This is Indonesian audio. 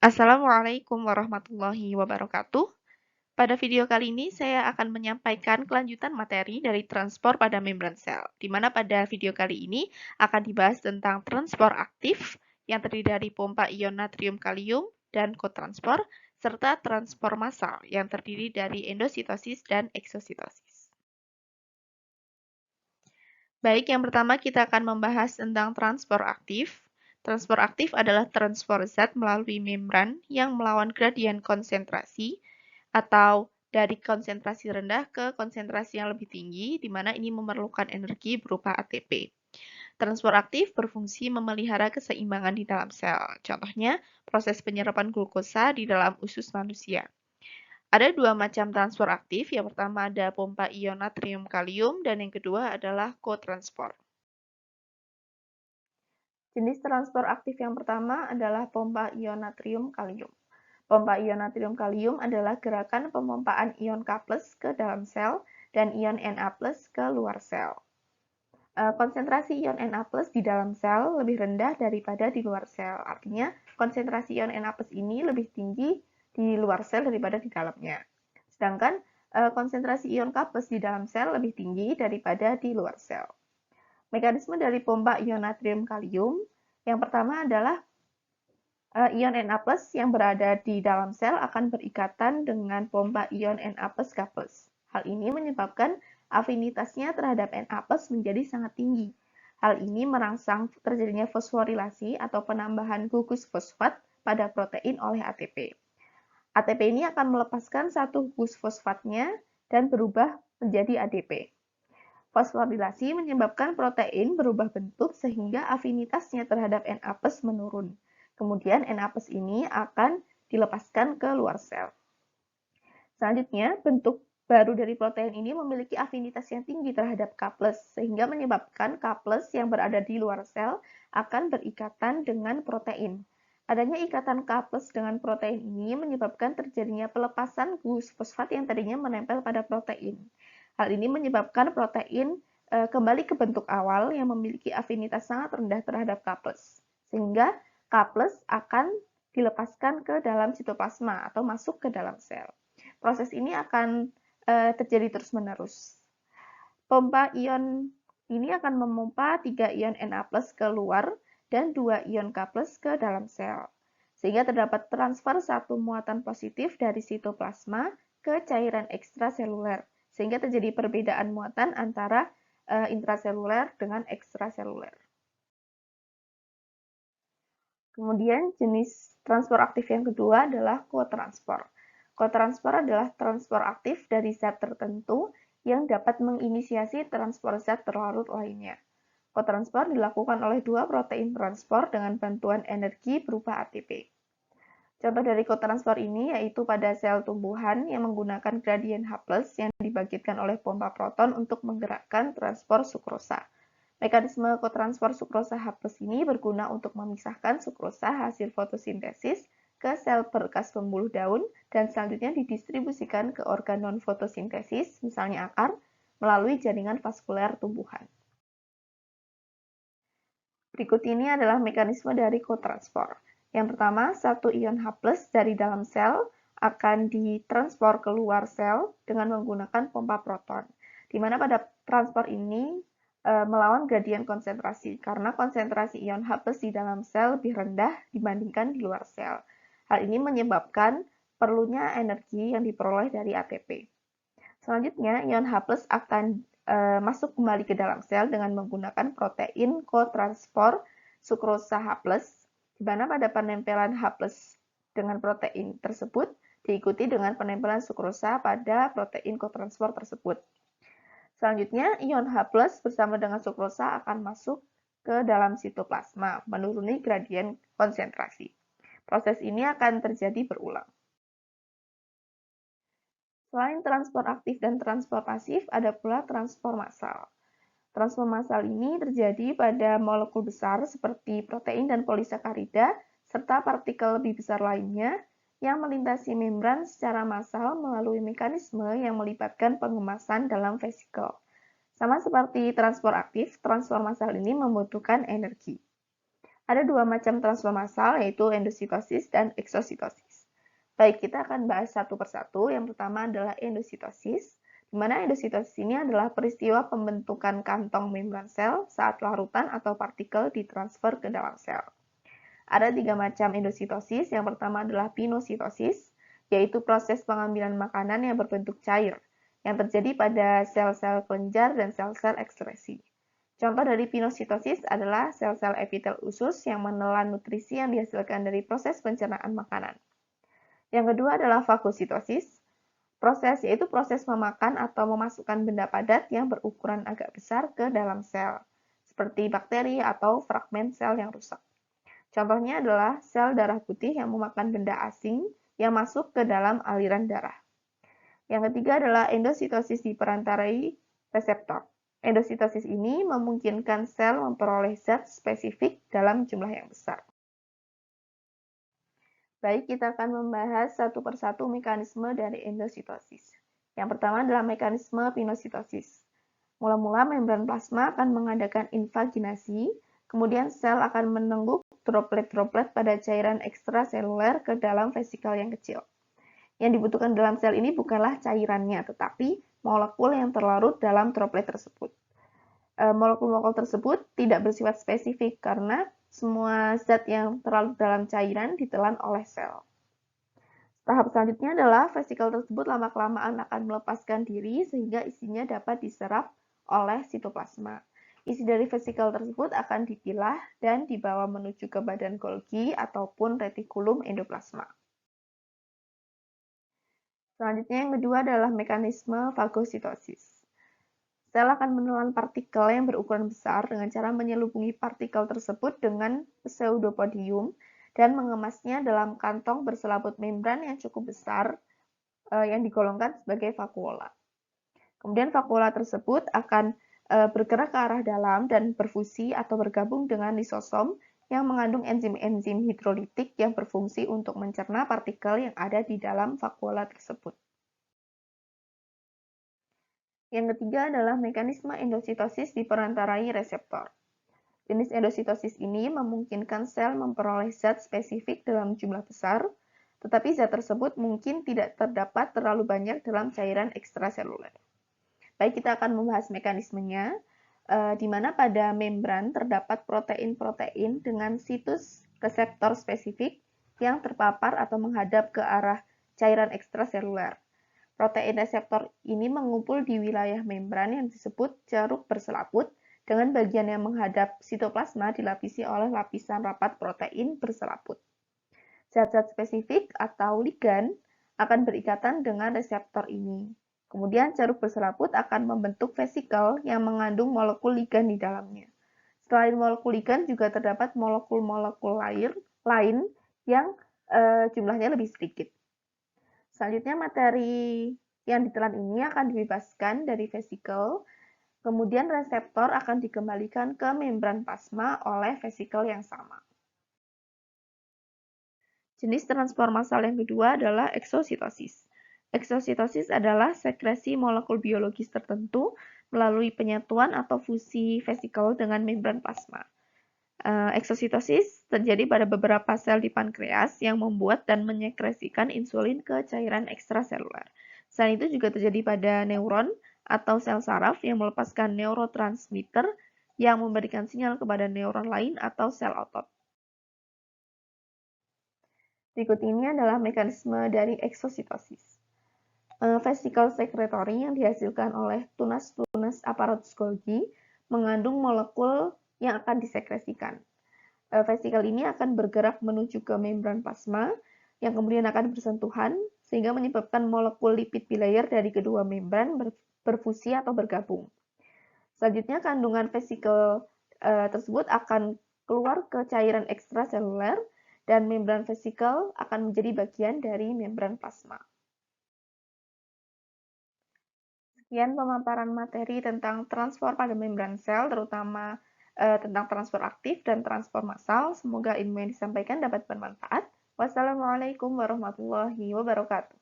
Assalamualaikum warahmatullahi wabarakatuh. Pada video kali ini saya akan menyampaikan kelanjutan materi dari transport pada membran sel, di mana pada video kali ini akan dibahas tentang transport aktif yang terdiri dari pompa ion natrium kalium dan kotransport, serta transport massal yang terdiri dari endositosis dan eksositosis. Baik, yang pertama kita akan membahas tentang transport aktif. Transport aktif adalah transport zat melalui membran yang melawan gradien konsentrasi atau dari konsentrasi rendah ke konsentrasi yang lebih tinggi, di mana ini memerlukan energi berupa ATP. Transport aktif berfungsi memelihara keseimbangan di dalam sel. Contohnya, proses penyerapan glukosa di dalam usus manusia. Ada dua macam transport aktif. Yang pertama ada pompa ion natrium kalium dan yang kedua adalah kotransport. Jenis transport aktif yang pertama adalah pompa ion natrium kalium. Pompa ion natrium kalium adalah gerakan pemompaan ion K+ ke dalam sel dan ion Na+ ke luar sel. Konsentrasi ion Na+ di dalam sel lebih rendah daripada di luar sel. Artinya, konsentrasi ion Na+ ini lebih tinggi di luar sel daripada di dalamnya. Sedangkan konsentrasi ion K+ di dalam sel lebih tinggi daripada di luar sel. Mekanisme dari pompa ion natrium kalium yang pertama adalah ion Na+ yang berada di dalam sel akan berikatan dengan pompa ion Na+K+. Hal ini menyebabkan afinitasnya terhadap Na+ menjadi sangat tinggi. Hal ini merangsang terjadinya fosforilasi atau penambahan gugus fosfat pada protein oleh ATP. ATP ini akan melepaskan satu gugus fosfatnya dan berubah menjadi ADP. Fosforilasi menyebabkan protein berubah bentuk sehingga afinitasnya terhadap Na+ menurun. Kemudian Na+ ini akan dilepaskan ke luar sel. Selanjutnya, bentuk baru dari protein ini memiliki afinitas yang tinggi terhadap K+, sehingga menyebabkan K+ yang berada di luar sel akan berikatan dengan protein. Adanya ikatan K+ dengan protein ini menyebabkan terjadinya pelepasan gugus fosfat yang tadinya menempel pada protein. Hal ini menyebabkan protein kembali ke bentuk awal yang memiliki afinitas sangat rendah terhadap K+, sehingga K+ akan dilepaskan ke dalam sitoplasma atau masuk ke dalam sel. Proses ini akan terjadi terus-menerus. Pompa ion ini akan memompa 3 ion Na+ keluar dan 2 ion K+ ke dalam sel. Sehingga terdapat transfer satu muatan positif dari sitoplasma ke cairan ekstraseluler. Sehingga terjadi perbedaan muatan antara intraseluler dengan ekstraseluler. Kemudian jenis transport aktif yang kedua adalah kotransport. Kotransport adalah transport aktif dari zat tertentu yang dapat menginisiasi transport zat terlarut lainnya. Kotransport dilakukan oleh dua protein transport dengan bantuan energi berupa ATP. Contoh dari kotransport ini yaitu pada sel tumbuhan yang menggunakan gradien H+ yang dibangkitkan oleh pompa proton untuk menggerakkan transport sukrosa. Mekanisme kotransport sukrosa H+ ini berguna untuk memisahkan sukrosa hasil fotosintesis ke sel berkas pembuluh daun dan selanjutnya didistribusikan ke organ non-fotosintesis, misalnya akar, melalui jaringan vaskuler tumbuhan. Berikut ini adalah mekanisme dari kotransport. Yang pertama, satu ion H+ dari dalam sel akan ditransport keluar sel dengan menggunakan pompa proton. Di mana pada transport ini melawan gradien konsentrasi karena konsentrasi ion H+ di dalam sel lebih rendah dibandingkan di luar sel. Hal ini menyebabkan perlunya energi yang diperoleh dari ATP. Selanjutnya, ion H+ akan masuk kembali ke dalam sel dengan menggunakan protein kotransport sukrosa H+, di mana pada penempelan H+ dengan protein tersebut diikuti dengan penempelan sukrosa pada protein kotransport tersebut. Selanjutnya, ion H+ bersama dengan sukrosa akan masuk ke dalam sitoplasma, menuruni gradien konsentrasi. Proses ini akan terjadi berulang. Selain transport aktif dan transport pasif, ada pula transport massal. Transport massal ini terjadi pada molekul besar seperti protein dan polisakarida, serta partikel lebih besar lainnya yang melintasi membran secara massal melalui mekanisme yang melibatkan pengemasan dalam vesikel. Sama seperti transport aktif, transport massal ini membutuhkan energi. Ada dua macam transfer massal, yaitu endositosis dan eksositosis. Baik, kita akan bahas satu persatu. Yang pertama adalah endositosis, di mana endositosis ini adalah peristiwa pembentukan kantong membran sel saat larutan atau partikel ditransfer ke dalam sel. Ada tiga macam endositosis. Yang pertama adalah pinositosis, yaitu proses pengambilan makanan yang berbentuk cair, yang terjadi pada sel-sel kelenjar dan sel-sel ekskresi. Contoh dari pinositosis adalah sel-sel epitel usus yang menelan nutrisi yang dihasilkan dari proses pencernaan makanan. Yang kedua adalah fagositosis, yaitu proses memakan atau memasukkan benda padat yang berukuran agak besar ke dalam sel, seperti bakteri atau fragmen sel yang rusak. Contohnya adalah sel darah putih yang memakan benda asing yang masuk ke dalam aliran darah. Yang ketiga adalah endositosis diperantarai reseptor. Endositosis ini memungkinkan sel memperoleh zat spesifik dalam jumlah yang besar. Baik, kita akan membahas satu persatu mekanisme dari endositosis. Yang pertama adalah mekanisme pinositosis. Mula-mula membran plasma akan mengadakan invaginasi, kemudian sel akan menengguk droplet-droplet pada cairan ekstraseluler ke dalam vesikel yang kecil. Yang dibutuhkan dalam sel ini bukanlah cairannya, tetapi molekul yang terlarut dalam droplet tersebut. Molekul-molekul tersebut tidak bersifat spesifik karena semua zat yang terlarut dalam cairan ditelan oleh sel. Tahap selanjutnya adalah vesikel tersebut lama-kelamaan akan melepaskan diri sehingga isinya dapat diserap oleh sitoplasma. Isi dari vesikel tersebut akan dipilah dan dibawa menuju ke badan Golgi ataupun retikulum endoplasma. Selanjutnya yang kedua adalah mekanisme fagositosis. Sel akan menelan partikel yang berukuran besar dengan cara menyelubungi partikel tersebut dengan pseudopodium dan mengemasnya dalam kantong berselaput membran yang cukup besar yang digolongkan sebagai vakuola. Kemudian vakuola tersebut akan bergerak ke arah dalam dan berfusi atau bergabung dengan lisosom yang mengandung enzim-enzim hidrolitik yang berfungsi untuk mencerna partikel yang ada di dalam vakuola tersebut. Yang ketiga adalah mekanisme endositosis diperantarai reseptor. Jenis endositosis ini memungkinkan sel memperoleh zat spesifik dalam jumlah besar, tetapi zat tersebut mungkin tidak terdapat terlalu banyak dalam cairan ekstraseluler. Baik, kita akan membahas mekanismenya, di mana pada membran terdapat protein-protein dengan situs reseptor spesifik yang terpapar atau menghadap ke arah cairan ekstraseluler. Protein reseptor ini mengumpul di wilayah membran yang disebut ceruk berselaput, dengan bagian yang menghadap sitoplasma dilapisi oleh lapisan rapat protein berselaput. Zat-zat spesifik atau ligan akan berikatan dengan reseptor ini. Kemudian ceruk berselaput akan membentuk vesikel yang mengandung molekul ligan di dalamnya. Selain molekul ligan juga terdapat molekul-molekul lain yang jumlahnya lebih sedikit. Selanjutnya materi yang ditelan ini akan dibebaskan dari vesikel, kemudian reseptor akan dikembalikan ke membran plasma oleh vesikel yang sama. Jenis transfer massal yang kedua adalah eksositosis. Eksositosis adalah sekresi molekul biologis tertentu melalui penyatuan atau fusi vesikel dengan membran plasma. Eksositosis terjadi pada beberapa sel di pankreas yang membuat dan menyekresikan insulin ke cairan ekstraseluler. Selain itu juga terjadi pada neuron atau sel saraf yang melepaskan neurotransmitter yang memberikan sinyal kepada neuron lain atau sel otot. Berikut ini adalah mekanisme dari eksositosis. Vesikel sekretory yang dihasilkan oleh tunas-tunas aparatus Golgi mengandung molekul yang akan disekresikan. Vesikel ini akan bergerak menuju ke membran plasma yang kemudian akan bersentuhan sehingga menyebabkan molekul lipid bilayer dari kedua membran berfusi atau bergabung. Selanjutnya kandungan vesikel tersebut akan keluar ke cairan ekstraseluler dan membran vesikel akan menjadi bagian dari membran plasma. Sekian pemaparan materi tentang transfer pada membran sel, terutama tentang transfer aktif dan transfer massal. Semoga ilmu yang disampaikan dapat bermanfaat. Wassalamualaikum warahmatullahi wabarakatuh.